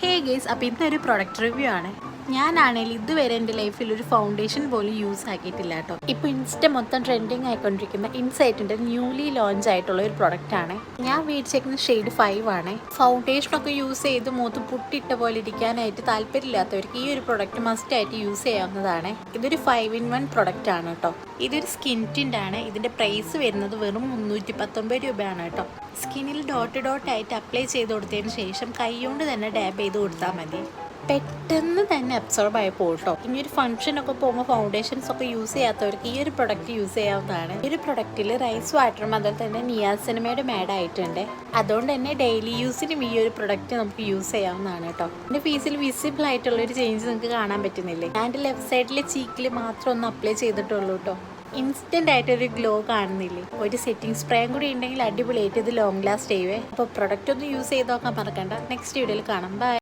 ഹേ guys, അപ്പോൾ ഇന്നൊരു product review ആണ്. ഞാനാണെങ്കിൽ ഇതുവരെ എൻ്റെ ലൈഫിൽ ഒരു ഫൗണ്ടേഷൻ പോലും യൂസ് ആക്കിയിട്ടില്ല കേട്ടോ. ഇപ്പോൾ ഇൻസ്റ്റ മൊത്തം ട്രെൻഡിങ് ആയിക്കൊണ്ടിരിക്കുന്ന ഇൻസൈറ്റിൻ്റെ ന്യൂലി ലോഞ്ച് ആയിട്ടുള്ള ഒരു പ്രൊഡക്റ്റ് ആണ്. ഞാൻ മേടിച്ചേക്കുന്ന ഷെയ്ഡ് 5 ആണ്. ഫൗണ്ടേഷനൊക്കെ യൂസ് ചെയ്ത് മുഖത്ത് പുട്ടിട്ട പോലെ ഇരിക്കാനായിട്ട് താല്പര്യമില്ലാത്തവർക്ക് ഈ ഒരു പ്രൊഡക്റ്റ് മസ്റ്റ് ആയിട്ട് യൂസ് ചെയ്യാവുന്നതാണ്. ഇതൊരു 5-in-1 പ്രൊഡക്റ്റ് ആണ് കേട്ടോ. ഇതൊരു സ്കിൻ ടിൻ്റ് ആണ്. ഇതിൻ്റെ പ്രൈസ് വരുന്നത് വെറും 319 രൂപയാണ് കേട്ടോ. സ്കിന്നിൽ ഡോട്ട് ആയിട്ട് അപ്ലൈ ചെയ്ത് കൊടുത്തതിന് ശേഷം കൈകൊണ്ട് തന്നെ ഡാബ് ചെയ്ത് കൊടുത്താൽ മതി. പെട്ടെന്ന് തന്നെ അബ്സോർബ് ആയി പോട്ടോ. ഇനി ഒരു ഫംഗ്ഷനൊക്കെ പോകുമ്പോൾ ഫൗണ്ടേഷൻസ് ഒക്കെ യൂസ് ചെയ്യാത്തവർക്ക് ഈ ഒരു പ്രൊഡക്റ്റ് യൂസ് ചെയ്യാവുന്നതാണ്. ഈ ഒരു പ്രൊഡക്റ്റിൽ റൈസ് വാട്ടറും അതുപോലെ തന്നെ നിയാസിനമൈഡും ആഡ് ആയിട്ടുണ്ട്. അതുകൊണ്ട് തന്നെ ഡെയിലി യൂസിനും ഈ ഒരു പ്രൊഡക്റ്റ് നമുക്ക് യൂസ് ചെയ്യാവുന്നതാണ് കേട്ടോ. എൻ്റെ ഫേസിൽ വിസിബിൾ ആയിട്ടുള്ള ഒരു ചേഞ്ച് നിങ്ങൾക്ക് കാണാൻ പറ്റുന്നില്ലേ? ഞാൻ എൻ്റെ ലെഫ്റ്റ് സൈഡിലെ ചീക്കിൽ മാത്രം ഒന്ന് അപ്ലൈ ചെയ്തിട്ടുള്ളൂ കേട്ടോ. ഇൻസ്റ്റൻ്റ് ആയിട്ടൊരു ഗ്ലോ കാണുന്നില്ലേ? ഒരു സെറ്റിംഗ് സ്പ്രേയും കൂടി ഉണ്ടെങ്കിൽ അടിപൊളിയായിട്ട് ഇത് ലോങ് ലാസ്റ്റ് ചെയ്യുവേ. അപ്പോൾ പ്രൊഡക്റ്റ് ഒന്ന് യൂസ് ചെയ്ത് നോക്കാൻ മറക്കണ്ട. നെക്സ്റ്റ് വീഡിയോയിൽ കാണാം. ബൈ.